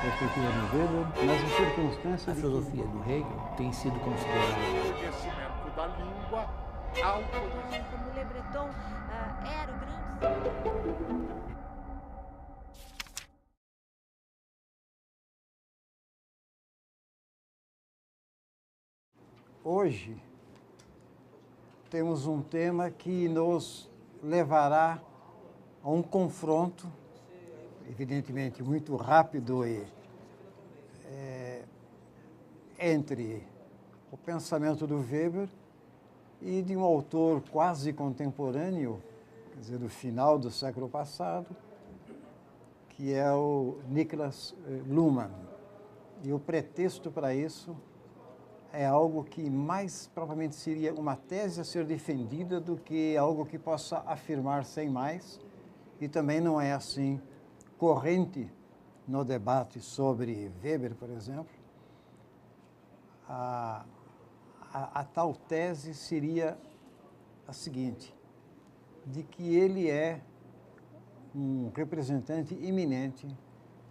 perspectiva do Weber, nas circunstâncias A filosofia do Hegel tem sido considerada conhecimento da língua ao conhecimento. Como Le Breton era o grande... Hoje, temos um tema que nos levará a um confronto, evidentemente muito rápido entre o pensamento do Weber e de um autor quase contemporâneo, quer dizer, do final do século passado, que é o Niklas Luhmann. E o pretexto para isso é algo que mais provavelmente seria uma tese a ser defendida do que algo que possa afirmar sem mais, e também não é assim corrente no debate sobre Weber, por exemplo. A tal tese seria a seguinte, de que ele é um representante iminente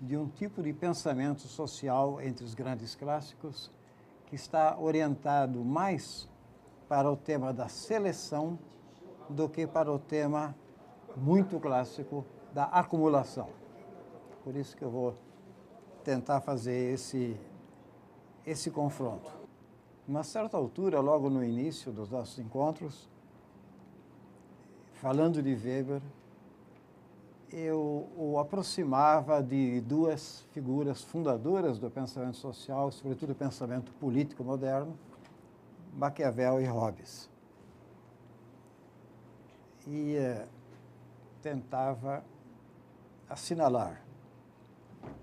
de um tipo de pensamento social entre os grandes clássicos que está orientado mais para o tema da seleção do que para o tema muito clássico da acumulação. Por isso que eu vou tentar fazer esse confronto. Uma certa altura, logo no início dos nossos encontros, falando de Weber, eu o aproximava de duas figuras fundadoras do pensamento social, sobretudo do pensamento político moderno, Maquiavel e Hobbes. E tentava assinalar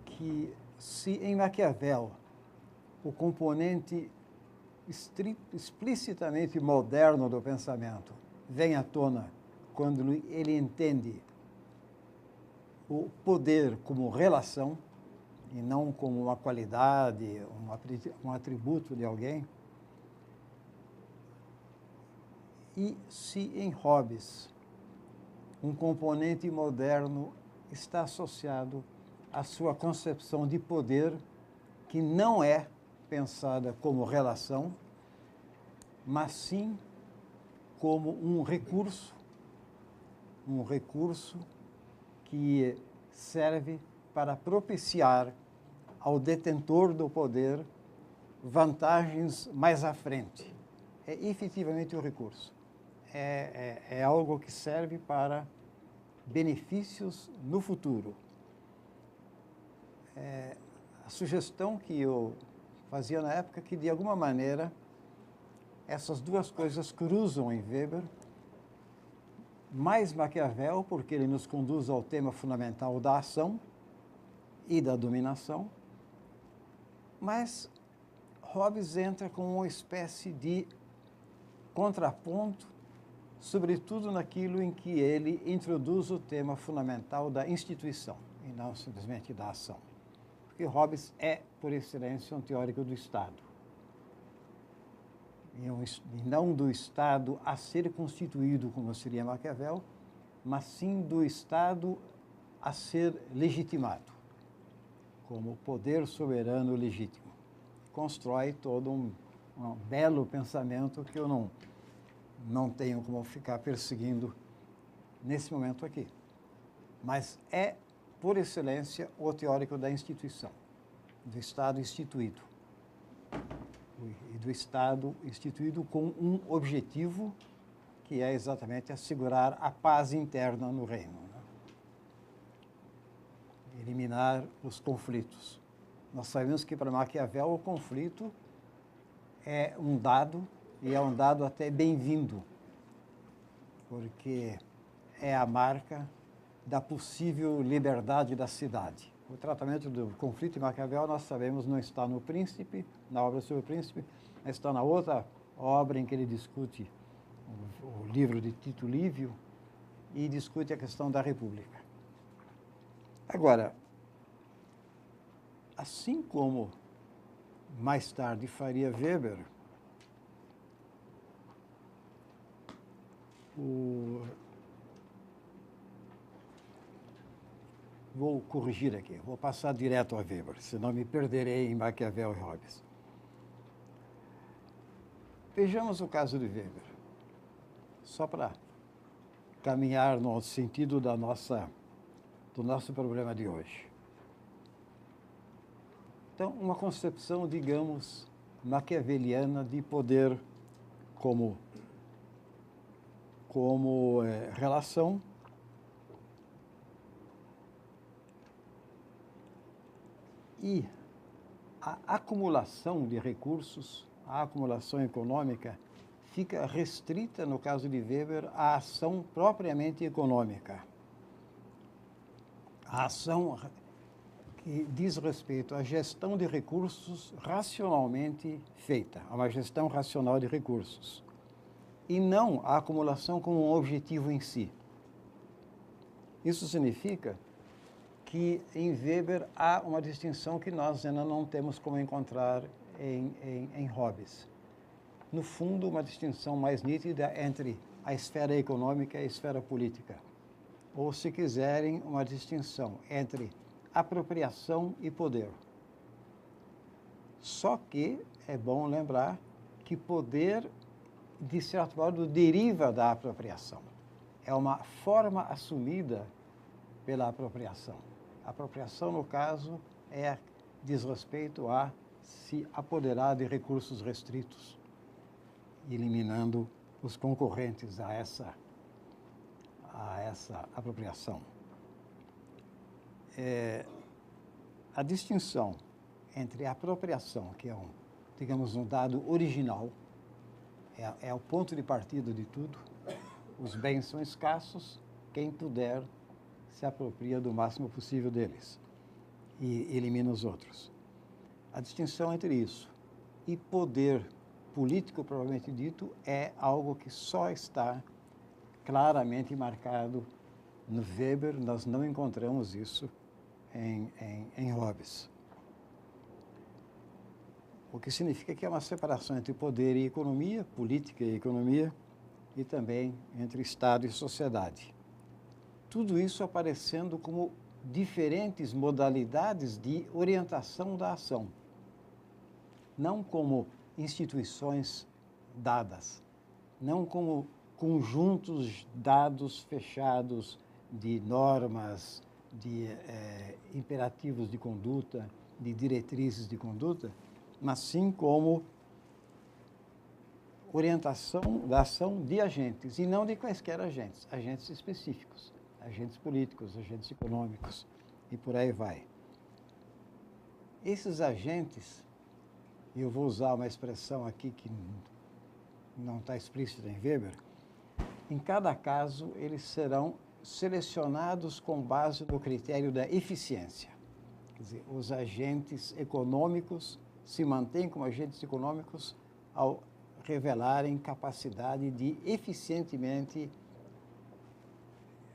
que se em Maquiavel o componente explicitamente moderno do pensamento vem à tona quando ele entende o poder como relação e não como uma qualidade, um atributo de alguém. E se em Hobbes um componente moderno está associado à sua concepção de poder, que não é pensada como relação, mas sim como um recurso que serve para propiciar ao detentor do poder vantagens mais à frente. É efetivamente um recurso. É algo que serve para benefícios no futuro. A sugestão que eu fazia na época que, de alguma maneira, essas duas coisas cruzam em Weber, mais Maquiavel, porque ele nos conduz ao tema fundamental da ação e da dominação, mas Hobbes entra com uma espécie de contraponto, sobretudo naquilo em que ele introduz o tema fundamental da instituição, e não simplesmente da ação. Porque Hobbes é, por excelência, um teórico do Estado. E não do Estado a ser constituído, como seria Maquiavel, mas sim do Estado a ser legitimado, como poder soberano legítimo. Constrói todo um belo pensamento que eu não tenho como ficar perseguindo nesse momento aqui. Mas é, por excelência, o teórico da instituição, do Estado instituído. E do Estado instituído com um objetivo, que é exatamente assegurar a paz interna no reino, né? Eliminar os conflitos. Nós sabemos que para Maquiavel o conflito é um dado, e é um dado até bem-vindo, porque é a marca da possível liberdade da cidade. O tratamento do conflito de Maquiavel, nós sabemos, não está no Príncipe, na obra sobre o Príncipe, mas está na outra obra em que ele discute o livro de Tito Livio e discute a questão da República. Agora, assim como mais tarde faria Weber, vou corrigir aqui, vou passar direto a Weber, senão me perderei em Maquiavel e Hobbes. Vejamos o caso de Weber, só para caminhar no sentido do nosso problema de hoje. Então, uma concepção, digamos, maquiaveliana de poder como relação e a acumulação de recursos, a acumulação econômica, fica restrita, no caso de Weber, à ação propriamente econômica. A ação que diz respeito à gestão de recursos racionalmente feita, a uma gestão racional de recursos, e não a acumulação como um objetivo em si. Isso significa que em Weber há uma distinção que nós ainda não temos como encontrar em Hobbes. No fundo, uma distinção mais nítida entre a esfera econômica e a esfera política. Ou, se quiserem, uma distinção entre apropriação e poder. Só que é bom lembrar que poder, de certo modo, deriva da apropriação. É uma forma assumida pela apropriação. A apropriação, no caso, diz respeito a se apoderar de recursos restritos, eliminando os concorrentes a essa apropriação. A distinção entre a apropriação, que é digamos, um dado original, é o ponto de partida de tudo. Os bens são escassos, quem puder se apropria do máximo possível deles e elimina os outros. A distinção entre isso e poder político, propriamente dito, é algo que só está claramente marcado no Weber. Nós não encontramos isso em Hobbes. O que significa que é uma separação entre poder e economia, política e economia, e também entre Estado e sociedade. Tudo isso aparecendo como diferentes modalidades de orientação da ação, não como instituições dadas, não como conjuntos dados fechados de normas, de imperativos de conduta, de diretrizes de conduta, mas sim como orientação da ação de agentes, e não de quaisquer agentes, agentes específicos, agentes políticos, agentes econômicos, e por aí vai. Esses agentes, e eu vou usar uma expressão aqui que não está explícita em Weber, em cada caso eles serão selecionados com base no critério da eficiência. Quer dizer, os agentes econômicos se mantêm como agentes econômicos ao revelarem capacidade de eficientemente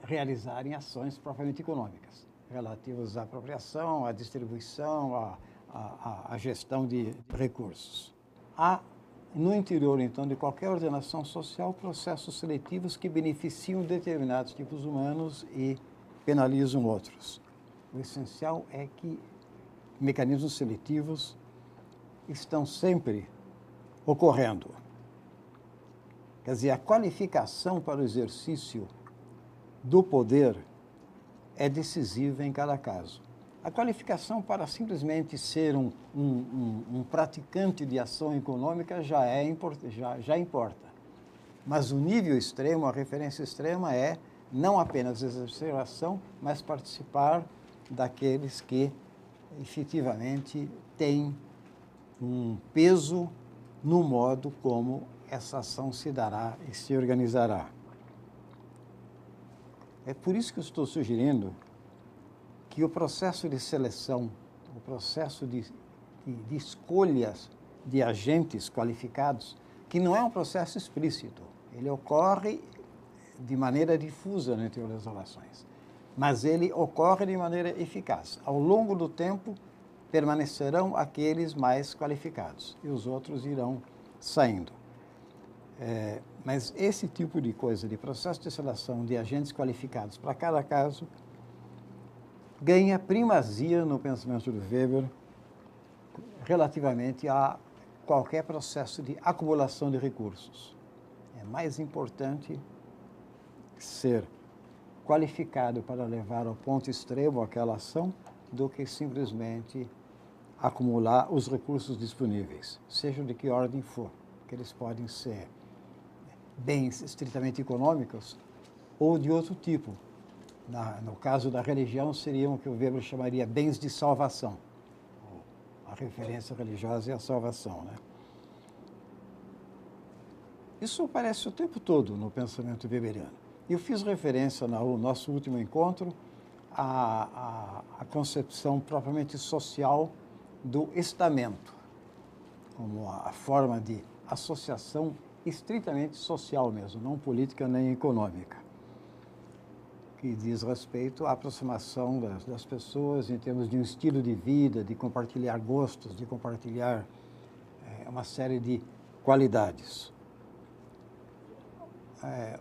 realizarem ações propriamente econômicas, relativas à apropriação, à distribuição, à gestão de recursos. Há, no interior, então, de qualquer ordenação social, processos seletivos que beneficiam determinados tipos humanos e penalizam outros. O essencial é que mecanismos seletivos estão sempre ocorrendo. Quer dizer, a qualificação para o exercício do poder é decisiva em cada caso. A qualificação para simplesmente ser um praticante de ação econômica já importa. Mas o nível extremo, a referência extrema é não apenas exercer a ação, mas participar daqueles que efetivamente têm um peso no modo como essa ação se dará e se organizará. É por isso que eu estou sugerindo que o processo de seleção, o processo de escolhas de agentes qualificados, que não é um processo explícito, ele ocorre de maneira difusa entre as relações, mas ele ocorre de maneira eficaz. Ao longo do tempo, permanecerão aqueles mais qualificados e os outros irão saindo. Mas esse tipo de coisa, de processo de seleção de agentes qualificados para cada caso, ganha primazia no pensamento do Weber relativamente a qualquer processo de acumulação de recursos. É mais importante ser qualificado para levar ao ponto extremo aquela ação do que simplesmente acumular os recursos disponíveis, seja de que ordem for, que eles podem ser bens estritamente econômicos ou de outro tipo. No caso da religião, seriam o que o Weber chamaria bens de salvação. A referência religiosa é a salvação, né? Isso aparece o tempo todo no pensamento weberiano. Eu fiz referência no nosso último encontro à concepção propriamente social do estamento, como a forma de associação estritamente social mesmo, não política nem econômica, que diz respeito à aproximação das pessoas em termos de um estilo de vida, de compartilhar gostos, de compartilhar uma série de qualidades.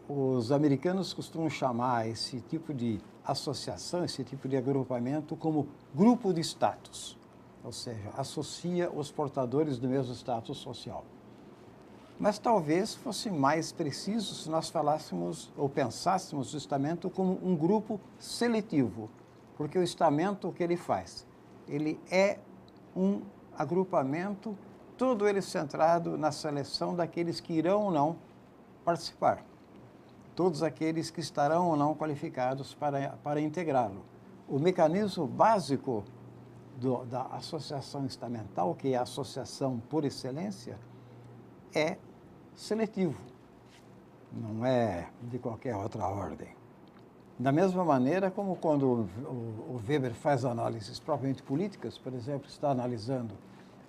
Os americanos costumam chamar esse tipo de associação, esse tipo de agrupamento como grupo de status, ou seja, associa os portadores do mesmo status social. Mas talvez fosse mais preciso se nós falássemos ou pensássemos o estamento como um grupo seletivo, porque o estamento, o que ele faz? Ele é um agrupamento, todo ele centrado na seleção daqueles que irão ou não participar, todos aqueles que estarão ou não qualificados para integrá-lo. O mecanismo básico da associação estamental, que é a associação por excelência, é seletivo, não é de qualquer outra ordem. Da mesma maneira como quando o Weber faz análises propriamente políticas, por exemplo, está analisando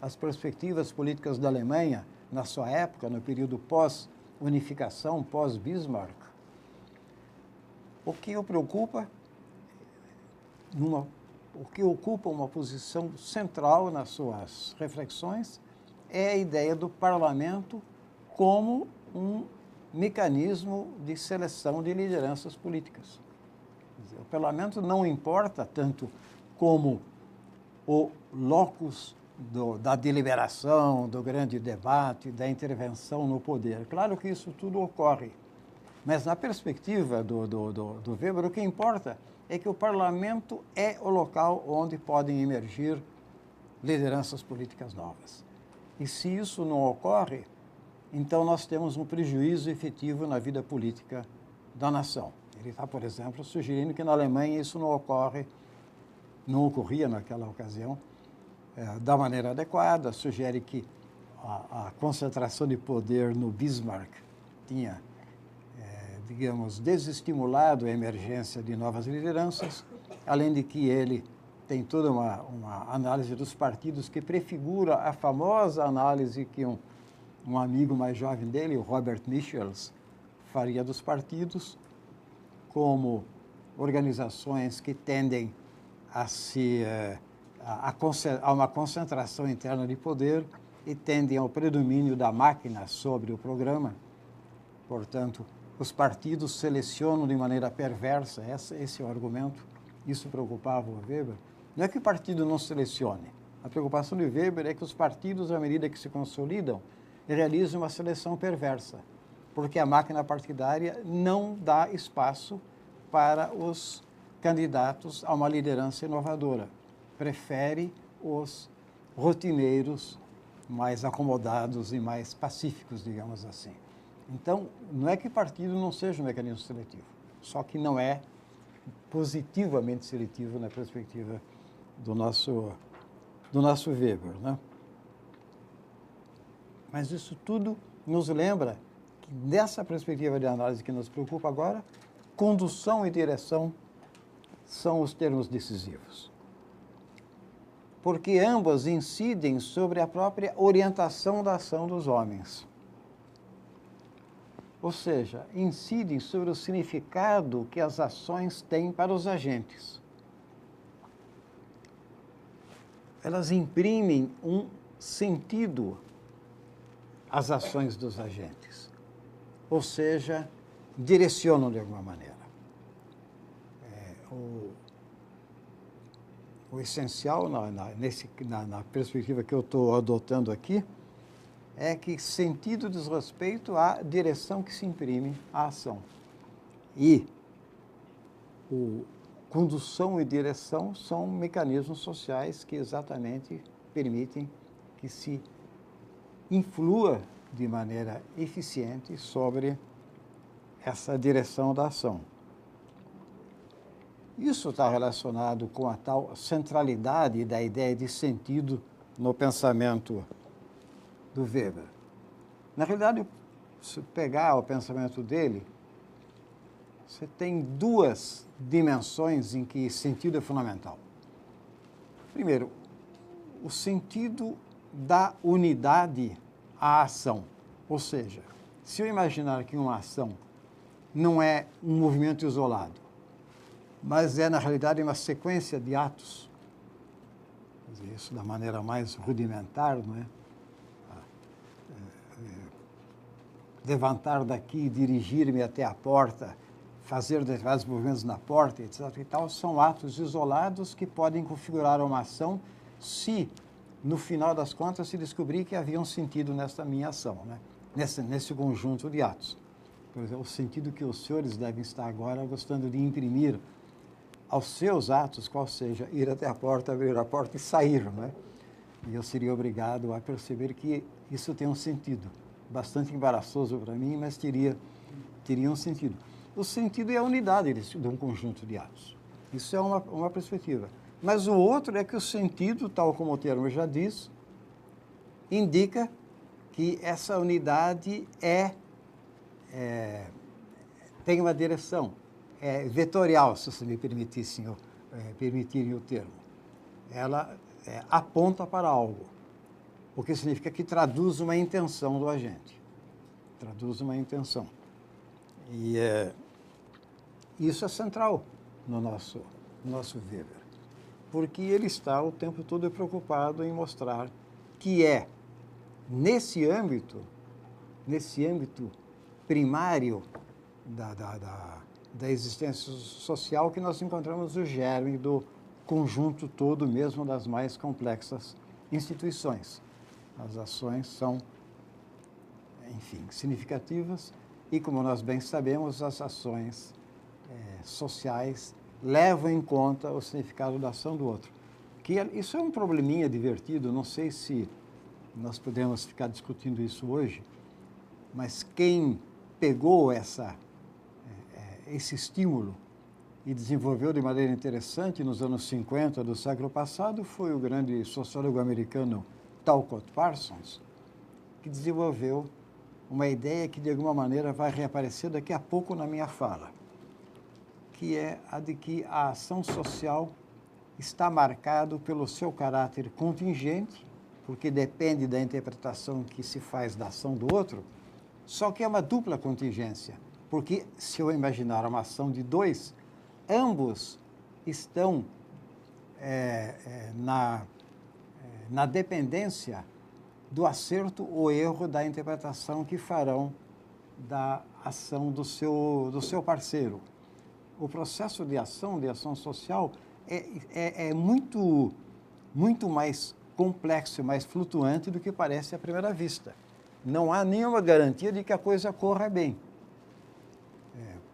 as perspectivas políticas da Alemanha na sua época, no período pós-unificação, pós-Bismarck, o que o preocupa, o que ocupa uma posição central nas suas reflexões é a ideia do parlamento como um mecanismo de seleção de lideranças políticas. Quer dizer, o parlamento não importa tanto como o locus da deliberação, do grande debate, da intervenção no poder. Claro que isso tudo ocorre, mas na perspectiva do Weber, o que importa é que o parlamento é o local onde podem emergir lideranças políticas novas. E se isso não ocorre, então nós temos um prejuízo efetivo na vida política da nação. Ele está, por exemplo, sugerindo que na Alemanha isso não ocorria naquela ocasião da maneira adequada, sugere que a concentração de poder no Bismarck tinha, digamos, desestimulado a emergência de novas lideranças, além de que ele tem toda uma análise dos partidos que prefigura a famosa análise que um amigo mais jovem dele, o Robert Michels, faria dos partidos como organizações que tendem a uma concentração interna de poder e tendem ao predomínio da máquina sobre o programa. Portanto, os partidos selecionam de maneira perversa, esse é o argumento, isso preocupava o Weber. Não é que o partido não selecione, a preocupação de Weber é que os partidos, à medida que se consolidam, realizam uma seleção perversa, porque a máquina partidária não dá espaço para os candidatos a uma liderança inovadora. Prefere os rotineiros mais acomodados e mais pacíficos, digamos assim. Então, não é que partido não seja um mecanismo seletivo, só que não é positivamente seletivo na perspectiva do nosso Weber, né? Mas isso tudo nos lembra que, nessa perspectiva de análise que nos preocupa agora, condução e direção são os termos decisivos. Porque ambas incidem sobre a própria orientação da ação dos homens. Ou seja, incidem sobre o significado que as ações têm para os agentes. Elas imprimem um sentido às ações dos agentes. Ou seja, direcionam de alguma maneira. o essencial na perspectiva que eu estou adotando aqui é que sentido diz respeito à direção que se imprime à ação. E condução e direção são mecanismos sociais que exatamente permitem que se influa de maneira eficiente sobre essa direção da ação. Isso está relacionado com a tal centralidade da ideia de sentido no pensamento do Weber. Na realidade, se pegar o pensamento dele, você tem duas dimensões em que sentido é fundamental. Primeiro, o sentido da unidade à ação. Ou seja, se eu imaginar que uma ação não é um movimento isolado, mas é, na realidade, uma sequência de atos, quer dizer, isso da maneira mais rudimentar, não é? Levantar daqui, dirigir-me até a porta, fazer determinados movimentos na porta, etc. e tal, são atos isolados que podem configurar uma ação se, no final das contas, se descobrir que havia um sentido nessa minha ação, né? Nesse conjunto de atos. Por exemplo, o sentido que os senhores devem estar agora gostando de imprimir aos seus atos, qual seja, ir até a porta, abrir a porta e sair, né? E eu seria obrigado a perceber que isso tem um sentido. Bastante embaraçoso para mim, mas teria um sentido. O sentido é a unidade de um conjunto de atos. Isso é uma perspectiva. Mas o outro é que o sentido, tal como o termo já diz, indica que essa unidade tem uma direção, é vetorial, se você me permitirem o termo. Ela aponta para algo, o que significa que traduz uma intenção do agente. Traduz uma intenção. E isso é central no nosso Weber, porque ele está o tempo todo preocupado em mostrar que nesse âmbito primário da existência social que nós encontramos o germe do conjunto todo mesmo das mais complexas instituições. As ações são, enfim, significativas e, como nós bem sabemos, as ações sociais levam em conta o significado da ação do outro. Isso é um probleminha divertido, não sei se nós podemos ficar discutindo isso hoje, mas quem pegou esse estímulo e desenvolveu de maneira interessante nos anos 50 do século passado foi o grande sociólogo americano Talcott Parsons, que desenvolveu uma ideia que, de alguma maneira, vai reaparecer daqui a pouco na minha fala, que é a de que a ação social está marcado pelo seu caráter contingente, porque depende da interpretação que se faz da ação do outro, só que é uma dupla contingência, porque se eu imaginar uma ação de dois, ambos estão na dependência do acerto ou erro da interpretação que farão da ação do seu parceiro. O processo de ação social é muito, muito mais complexo, mais flutuante do que parece à primeira vista. Não há nenhuma garantia de que a coisa corra bem,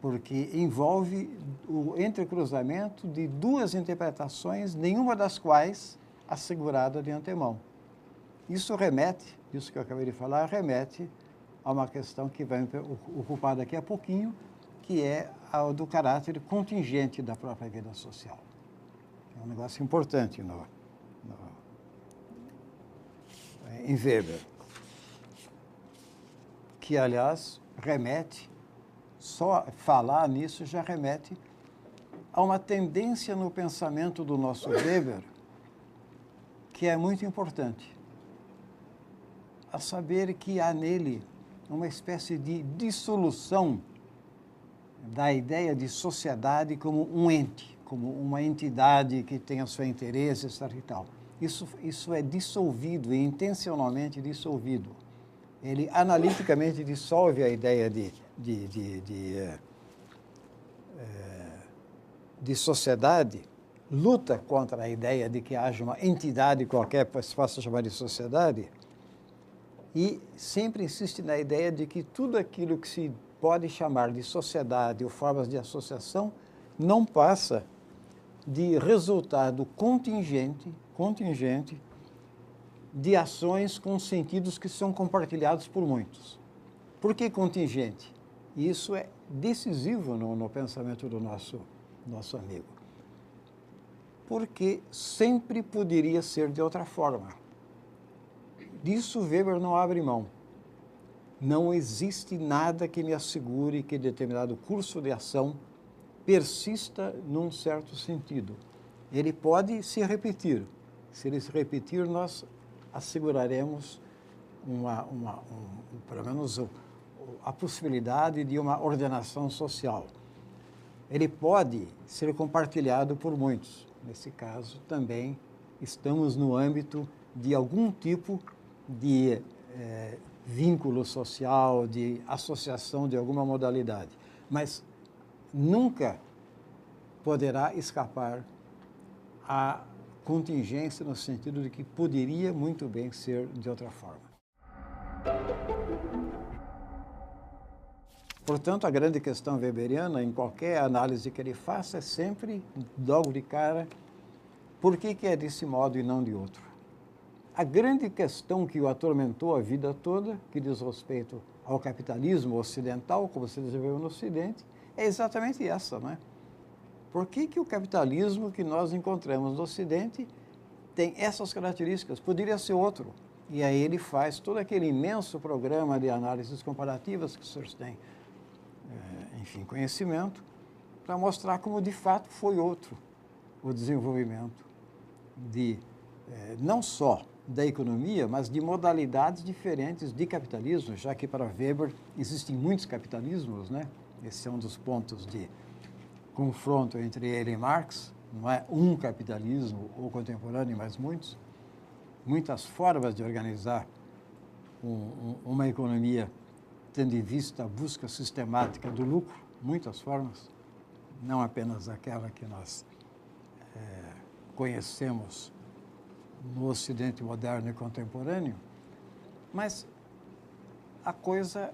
porque envolve o entrecruzamento de duas interpretações, nenhuma das quais assegurada de antemão. Isso que eu acabei de falar, remete a uma questão que vai me ocupar daqui a pouquinho, que é a do caráter contingente da própria vida social. É um negócio importante em Weber, que, aliás, só falar nisso já remete a uma tendência no pensamento do nosso Weber que é muito importante, a saber que há nele uma espécie de dissolução da ideia de sociedade como um ente, como uma entidade que tem o seu interesse, etc. e tal. Isso é dissolvido, é intencionalmente dissolvido. Ele analiticamente dissolve a ideia de sociedade luta contra a ideia de que haja uma entidade qualquer que se possa chamar de sociedade e sempre insiste na ideia de que tudo aquilo que se pode chamar de sociedade ou formas de associação não passa de resultado contingente de ações com sentidos que são compartilhados por muitos. Por que contingente? Isso é decisivo no pensamento do nosso amigo. Porque sempre poderia ser de outra forma. Disso Weber não abre mão. Não existe nada que me assegure que determinado curso de ação persista num certo sentido. Ele pode se repetir. Se ele se repetir, nós asseguraremos pelo menos a possibilidade de uma ordenação social. Ele pode ser compartilhado por muitos. Nesse caso, também estamos no âmbito de algum tipo de vínculo social, de associação de alguma modalidade. Mas nunca poderá escapar a contingência no sentido de que poderia muito bem ser de outra forma. Portanto, a grande questão weberiana, em qualquer análise que ele faça, é sempre, logo de cara, por que é desse modo e não de outro? A grande questão que o atormentou a vida toda, que diz respeito ao capitalismo ocidental, como se desenvolveu no Ocidente, é exatamente essa, não é? Por que o capitalismo que nós encontramos no Ocidente tem essas características? Poderia ser outro. E aí ele faz todo aquele imenso programa de análises comparativas que os senhores têm, enfim, conhecimento, para mostrar como de fato foi outro o desenvolvimento não só da economia, mas de modalidades diferentes de capitalismo, já que para Weber existem muitos capitalismos, né? Esse é um dos pontos de confronto entre ele e Marx, não é um capitalismo ou contemporâneo, mas muitas formas de organizar uma economia tendo em vista a busca sistemática do lucro, muitas formas, não apenas aquela que nós conhecemos no Ocidente moderno e contemporâneo, mas a coisa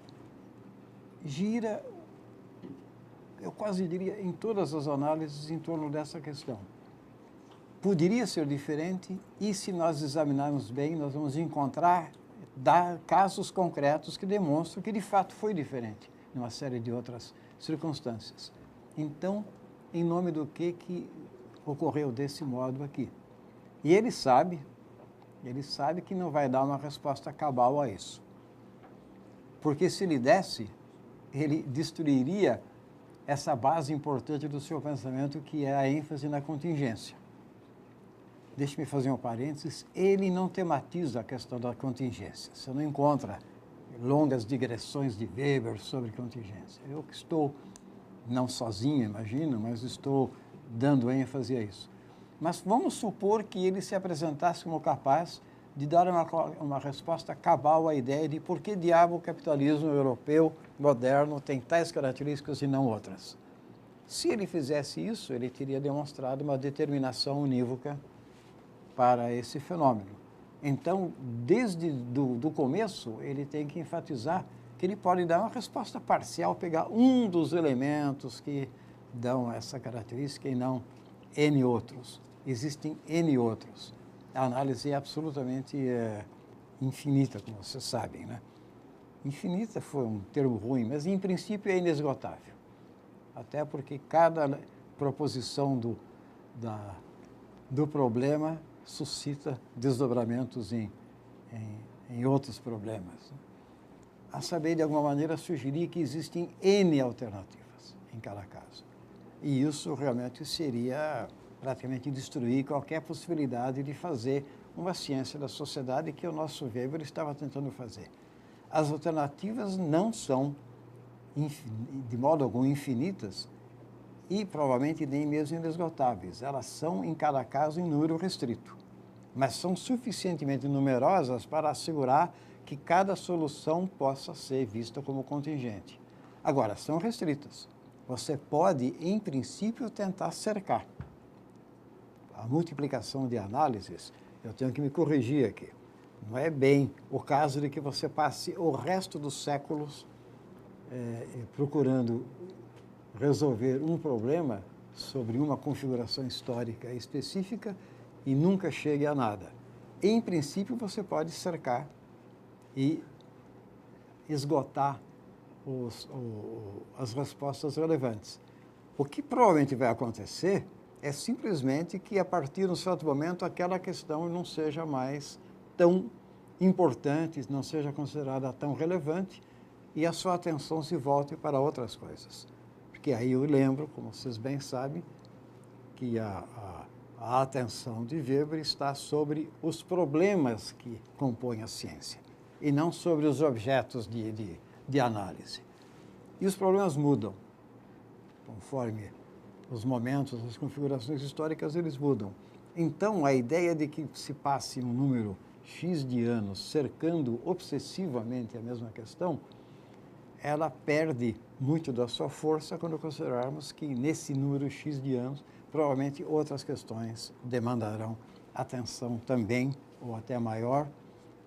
gira, eu quase diria, em todas as análises em torno dessa questão. Poderia ser diferente e, se nós examinarmos bem, nós vamos encontrar casos concretos que demonstram que, de fato, foi diferente em uma série de outras circunstâncias. Então, em nome do que ocorreu desse modo aqui? E ele sabe que não vai dar uma resposta cabal a isso. Porque se ele desse, ele destruiria essa base importante do seu pensamento, que é a ênfase na contingência. Deixe-me fazer um parênteses, ele não tematiza a questão da contingência. Você não encontra longas digressões de Weber sobre contingência. Eu que estou, não sozinho, imagino, mas estou dando ênfase a isso. Mas vamos supor que ele se apresentasse como capaz de dar uma resposta cabal à ideia de por que diabo o capitalismo europeu moderno tem tais características e não outras. Se ele fizesse isso, ele teria demonstrado uma determinação unívoca para esse fenômeno. Então, desde do começo, ele tem que enfatizar que ele pode dar uma resposta parcial, pegar um dos elementos que dão essa característica e não N outros. Existem N outros. A análise é absolutamente infinita, como vocês sabem, né? Infinita foi um termo ruim, mas em princípio é inesgotável. Até porque cada proposição do problema suscita desdobramentos em outros problemas. A saber, de alguma maneira, sugerir que existem N alternativas em cada caso. E isso realmente seria praticamente destruir qualquer possibilidade de fazer uma ciência da sociedade que o nosso Weber estava tentando fazer. As alternativas não são, de modo algum, infinitas e provavelmente nem mesmo inesgotáveis. Elas são, em cada caso, em número restrito, mas são suficientemente numerosas para assegurar que cada solução possa ser vista como contingente. Agora, são restritas. Você pode, em princípio, tentar cercar. a multiplicação de análises, eu tenho que me corrigir aqui. Não é bem o caso de que você passe o resto dos séculos procurando resolver um problema sobre uma configuração histórica específica e nunca chegue a nada. Em princípio, você pode cercar e esgotar as respostas relevantes. O que provavelmente vai acontecer é simplesmente que, a partir de um certo momento, aquela questão não seja mais tão importante, não seja considerada tão relevante, e a sua atenção se volte para outras coisas. Porque aí eu lembro, como vocês bem sabem, que a atenção de Weber está sobre os problemas que compõem a ciência, e não sobre os objetos de análise. E os problemas mudam, conforme os momentos, as configurações históricas, eles mudam. Então, a ideia de que se passe um número X de anos cercando obsessivamente a mesma questão, ela perde muito da sua força quando considerarmos que, nesse número X de anos, provavelmente outras questões demandarão atenção também, ou até maior.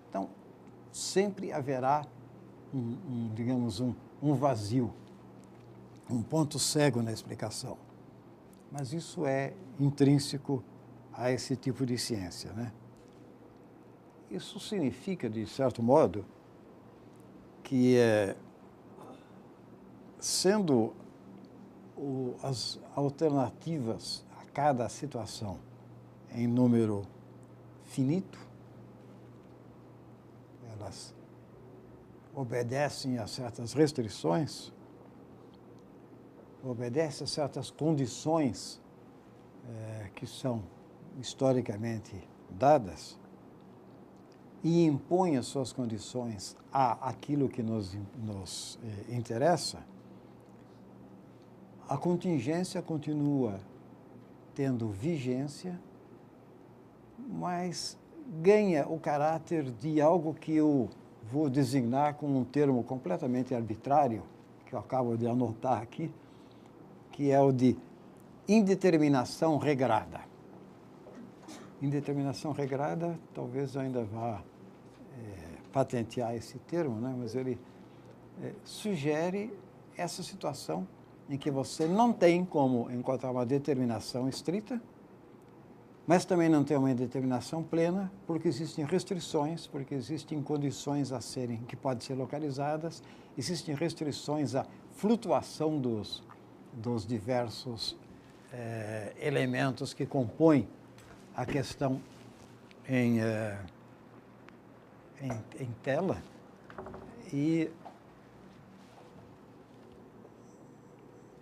Então, sempre haverá digamos, um vazio, um ponto cego na explicação. Mas isso é intrínseco a esse tipo de ciência, né? Isso significa, de certo modo, que sendo as alternativas a cada situação em número finito, elas obedecem a certas restrições, obedecem a certas condições que são historicamente dadas, e impõem as suas condições àquilo que nos interessa, a contingência continua tendo vigência, mas ganha o caráter de algo que eu vou designar com um termo completamente arbitrário, que eu acabo de anotar aqui, que é o de indeterminação regrada. Indeterminação regrada, talvez eu ainda vá patentear esse termo, né? Mas ele sugere essa situação em que você não tem como encontrar uma determinação estrita, mas também não tem uma indeterminação plena, porque existem restrições, porque existem condições que podem ser localizadas, existem restrições à flutuação dos diversos elementos que compõem a questão em tela, e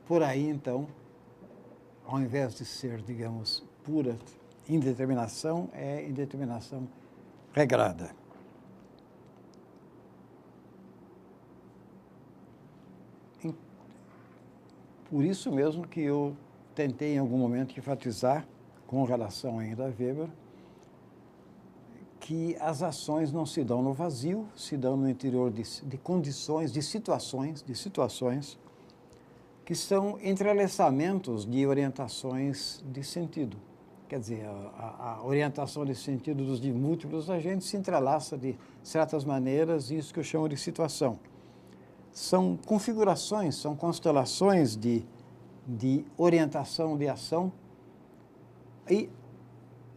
por aí, então, ao invés de ser, digamos, pura indeterminação, é indeterminação regrada. Por isso mesmo que eu tentei, em algum momento, enfatizar, com relação ainda a Weber, que as ações não se dão no vazio, se dão no interior de condições, de situações que são entrelaçamentos de orientações de sentido. Quer dizer, a orientação de sentido dos múltiplos agentes se entrelaça de certas maneiras, isso que eu chamo de situação. São configurações, são constelações de orientação de ação, e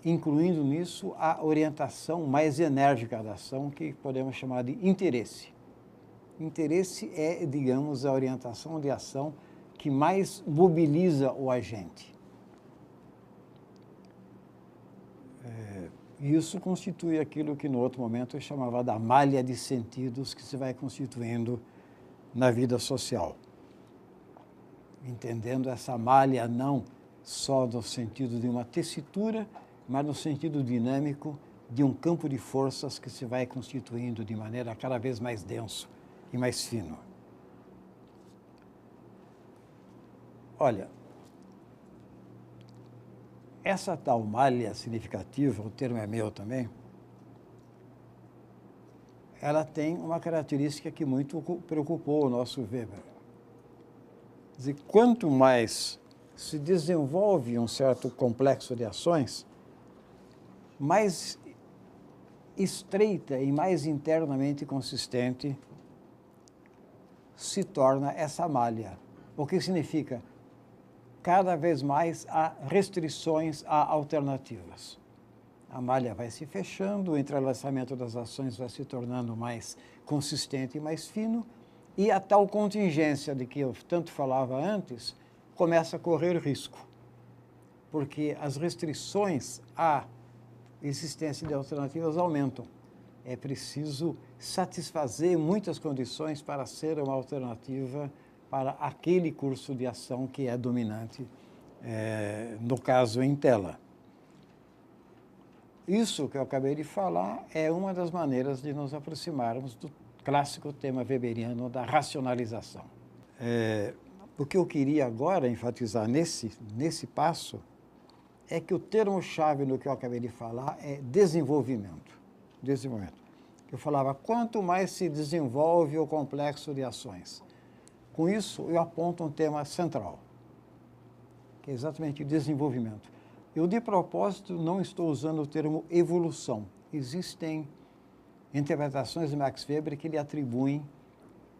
incluindo nisso a orientação mais enérgica da ação, que podemos chamar de interesse. Interesse é, digamos, a orientação de ação que mais mobiliza o agente. Isso constitui aquilo que no outro momento eu chamava da malha de sentidos que se vai constituindo na vida social. Entendendo essa malha não só no sentido de uma tessitura, mas no sentido dinâmico de um campo de forças que se vai constituindo de maneira cada vez mais denso e mais fino. Olha, essa tal malha significativa, o termo é meu também, ela tem uma característica que muito preocupou o nosso Weber. Quer dizer, quanto mais se desenvolve um certo complexo de ações, mais estreita e mais internamente consistente se torna essa malha. O que significa? Cada vez mais há restrições a alternativas. A malha vai se fechando, o entrelaçamento das ações vai se tornando mais consistente e mais fino, e a tal contingência de que eu tanto falava antes começa a correr risco, porque as restrições à existência de alternativas aumentam. É preciso satisfazer muitas condições para ser uma alternativa para aquele curso de ação que é dominante, no caso em tela. Isso que eu acabei de falar é uma das maneiras de nos aproximarmos do clássico tema weberiano da racionalização. O que eu queria agora enfatizar nesse passo é que o termo-chave no que eu acabei de falar é desenvolvimento. Desenvolvimento. Eu falava, quanto mais se desenvolve o complexo de ações. Com isso, eu aponto um tema central, que é exatamente o desenvolvimento. Eu, de propósito, não estou usando o termo evolução. Existem interpretações de Max Weber que lhe atribuem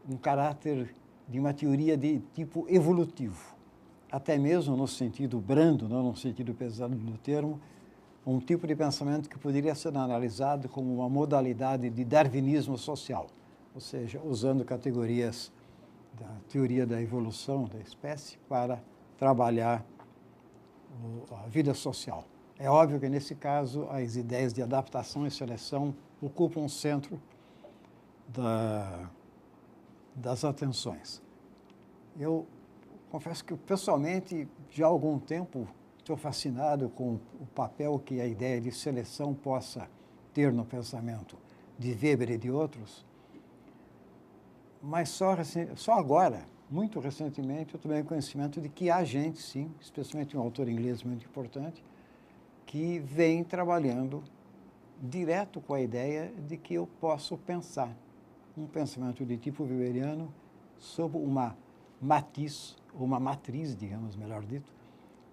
um caráter de uma teoria de tipo evolutivo, até mesmo no sentido brando, não no sentido pesado do termo, um tipo de pensamento que poderia ser analisado como uma modalidade de darwinismo social, ou seja, usando categorias da teoria da evolução da espécie para trabalhar a vida social. É óbvio que, nesse caso, as ideias de adaptação e seleção ocupam o centro das atenções. Eu confesso que, pessoalmente, já há algum tempo, estou fascinado com o papel que a ideia de seleção possa ter no pensamento de Weber e de outros, mas só agora, muito recentemente, eu tomei conhecimento de que há gente, sim, especialmente um autor inglês muito importante, que vem trabalhando direto com a ideia de que eu posso pensar um pensamento de tipo weberiano sob uma matiz, ou uma matriz, digamos, melhor dito,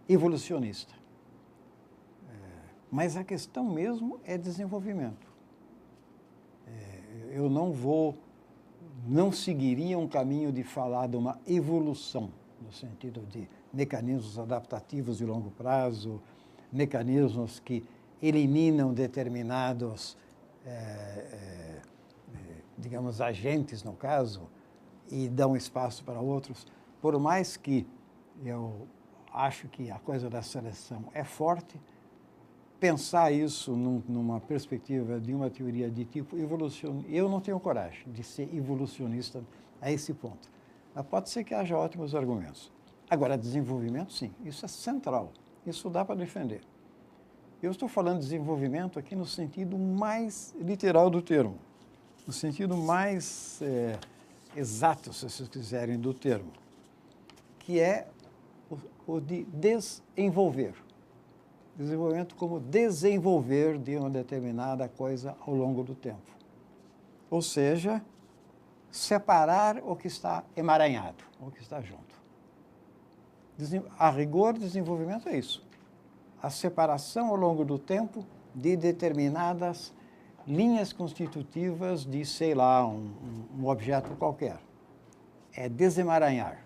evolucionista. Mas a questão mesmo é desenvolvimento. Eu não seguiria um caminho de falar de uma evolução, no sentido de mecanismos adaptativos de longo prazo, mecanismos que eliminam determinados, digamos, agentes, no caso, e dão espaço para outros. Por mais que eu acho que a coisa da seleção é forte, pensar isso numa perspectiva de uma teoria de tipo evolucionista, eu não tenho coragem de ser evolucionista a esse ponto. Mas pode ser que haja ótimos argumentos. Agora, desenvolvimento, sim, isso é central, isso dá para defender. Eu estou falando de desenvolvimento aqui no sentido mais literal do termo, no sentido mais exato, se vocês quiserem, do termo, que é o de desenvolver. Desenvolvimento como desenvolver de uma determinada coisa ao longo do tempo. Ou seja, separar o que está emaranhado, o que está junto. A rigor, desenvolvimento é isso. A separação ao longo do tempo de determinadas linhas constitutivas de, sei lá, um objeto qualquer. É desemaranhar.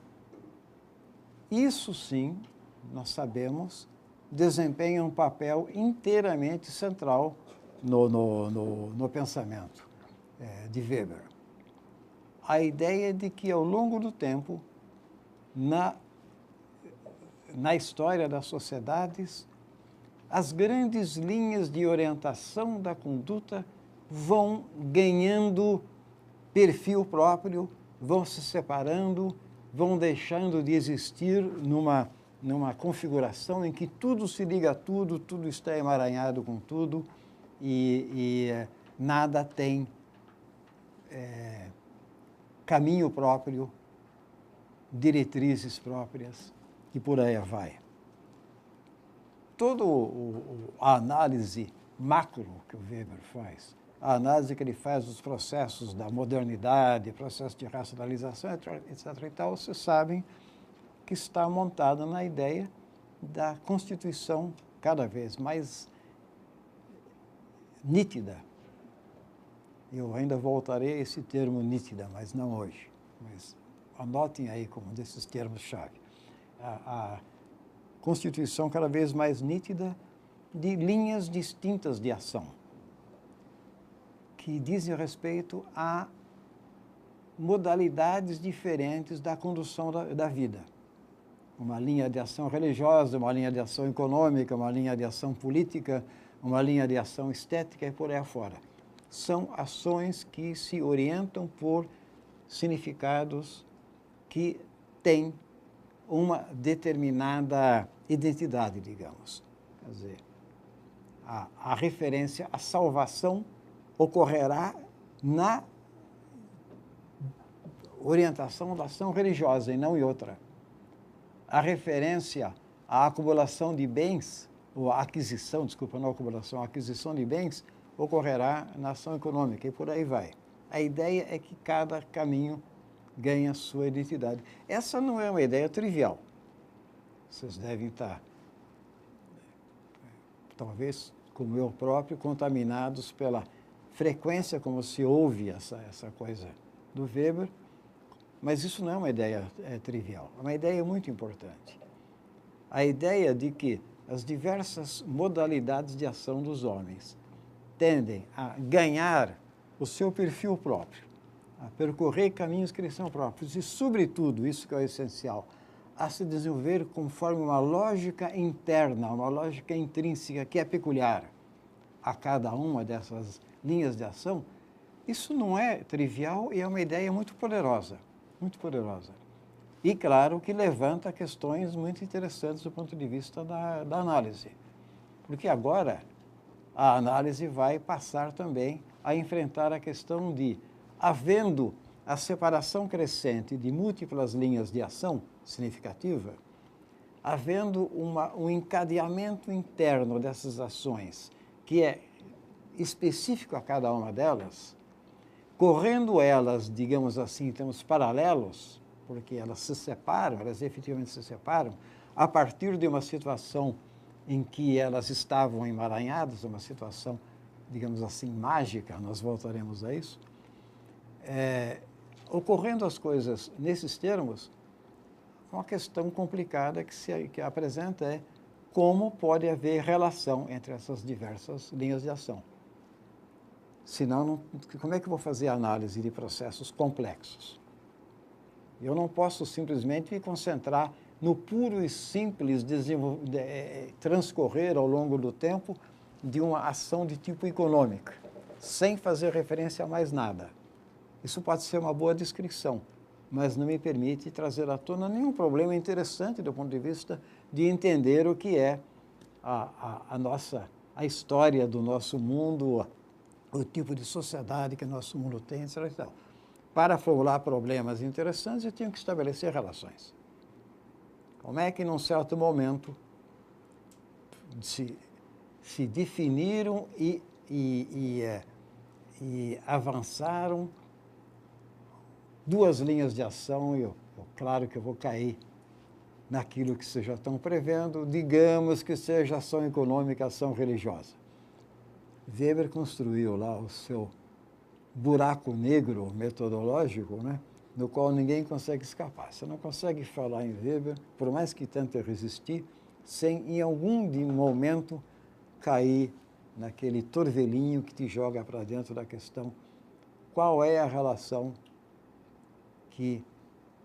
Isso, sim, nós sabemos, desempenha um papel inteiramente central no pensamento de Weber. A ideia de que, ao longo do tempo, na história das sociedades, as grandes linhas de orientação da conduta vão ganhando perfil próprio, vão se separando, vão deixando de existir numa configuração em que tudo se liga a tudo, tudo está emaranhado com tudo e nada tem caminho próprio, diretrizes próprias e por aí vai. Toda a análise macro que o Weber faz, a análise que ele faz dos processos da modernidade, processo de racionalização, etc. e tal, vocês sabem, que está montada na ideia da constituição cada vez mais nítida. Eu ainda voltarei a esse termo nítida, mas não hoje. Mas anotem aí como um desses termos-chave. A constituição cada vez mais nítida de linhas distintas de ação, que dizem respeito a modalidades diferentes da condução da vida. Uma linha de ação religiosa, uma linha de ação econômica, uma linha de ação política, uma linha de ação estética e por aí afora. São ações que se orientam por significados que têm uma determinada identidade, digamos. Quer dizer, a referência à salvação ocorrerá na orientação da ação religiosa e não em outra. A referência à acumulação de bens, ou à aquisição, desculpa, não acumulação, a aquisição de bens, ocorrerá na ação econômica e por aí vai. A ideia é que cada caminho ganha sua identidade. Essa não é uma ideia trivial. Vocês devem estar, talvez, como eu próprio, contaminados pela frequência como se ouve essa coisa do Weber, mas isso não é uma ideia trivial, é uma ideia muito importante. A ideia de que as diversas modalidades de ação dos homens tendem a ganhar o seu perfil próprio, a percorrer caminhos que lhes são próprios e, sobretudo, isso que é o essencial, a se desenvolver conforme uma lógica interna, uma lógica intrínseca que é peculiar a cada uma dessas linhas de ação, isso não é trivial e é uma ideia muito poderosa, muito poderosa. E, claro, que levanta questões muito interessantes do ponto de vista da análise. Porque agora a análise vai passar também a enfrentar a questão de, havendo a separação crescente de múltiplas linhas de ação significativa, havendo um encadeamento interno dessas ações que é específico a cada uma delas, correndo elas, digamos assim, em termos paralelos, porque elas se separam, elas efetivamente se separam, a partir de uma situação em que elas estavam emaranhadas, uma situação, digamos assim, mágica, nós voltaremos a isso, ocorrendo as coisas nesses termos, uma questão complicada que apresenta é como pode haver relação entre essas diversas linhas de ação. Senão, como é que eu vou fazer análise de processos complexos? Eu não posso simplesmente me concentrar no puro e simples transcorrer ao longo do tempo de uma ação de tipo econômica, sem fazer referência a mais nada. Isso pode ser uma boa descrição, mas não me permite trazer à tona nenhum problema interessante do ponto de vista de entender o que é a história do nosso mundo, o tipo de sociedade que o nosso mundo tem, etc. Então, para formular problemas interessantes, eu tenho que estabelecer relações. Como é que, num certo momento, se definiram e avançaram duas linhas de ação, e claro que eu vou cair naquilo que vocês já estão prevendo, digamos que seja ação econômica, ação religiosa. Weber construiu lá o seu buraco negro metodológico, né, no qual ninguém consegue escapar. Você não consegue falar em Weber, por mais que tente resistir, sem, em algum momento, cair naquele torvelinho que te joga para dentro da questão qual é a relação que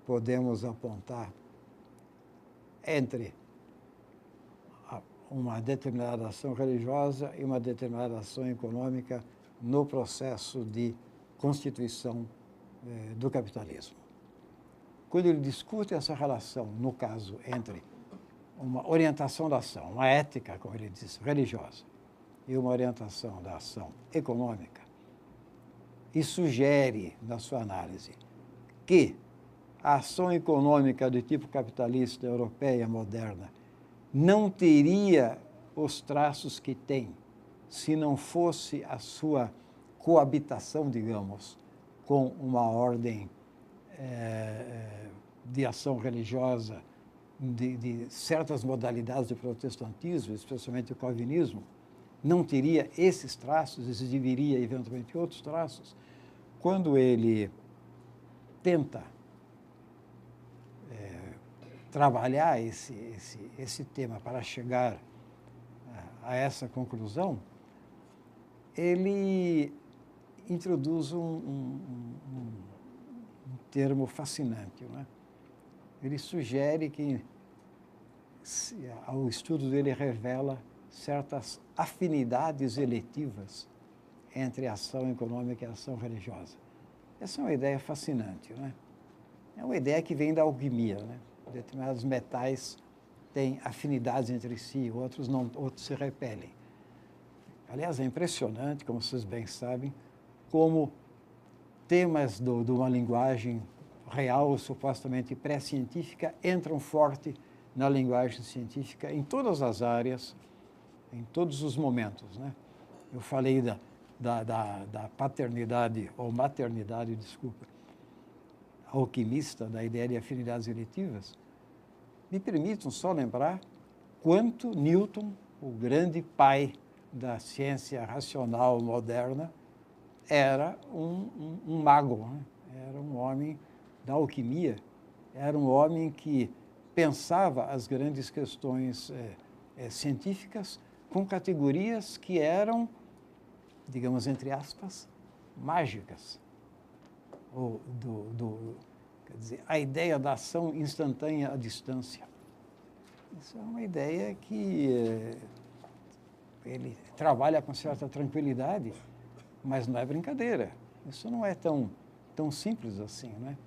podemos apontar entre uma determinada ação religiosa e uma determinada ação econômica no processo de constituição do capitalismo. Quando ele discute essa relação, no caso, entre uma orientação da ação, uma ética, como ele diz, religiosa, e uma orientação da ação econômica, e sugere, na sua análise, que a ação econômica de tipo capitalista europeia moderna não teria os traços que tem se não fosse a sua coabitação, digamos, com uma ordem de ação religiosa de certas modalidades do protestantismo, especialmente o calvinismo, não teria esses traços, exibiria eventualmente outros traços, quando ele tenta trabalhar esse tema para chegar a essa conclusão, ele introduz um termo fascinante, né? Ele sugere que o estudo dele revela certas afinidades eletivas entre a ação econômica e a ação religiosa. Essa é uma ideia fascinante, né? É uma ideia que vem da alquimia, né? Determinados metais têm afinidades entre si, outros não, outros se repelem. Aliás, é impressionante, como vocês bem sabem, como temas de uma linguagem real, supostamente pré-científica, entram forte na linguagem científica em todas as áreas, em todos os momentos, né? Eu falei da paternidade, ou maternidade, desculpa, alquimista, da ideia de afinidades eletivas. Me permitam só lembrar quanto Newton, o grande pai da ciência racional moderna, era um mago, né? Era um homem da alquimia, era um homem que pensava as grandes questões científicas com categorias que eram, digamos, entre aspas, mágicas. Quer dizer, a ideia da ação instantânea à distância. Isso é uma ideia que ele trabalha com certa tranquilidade, mas não é brincadeira. Isso não é tão simples assim, né?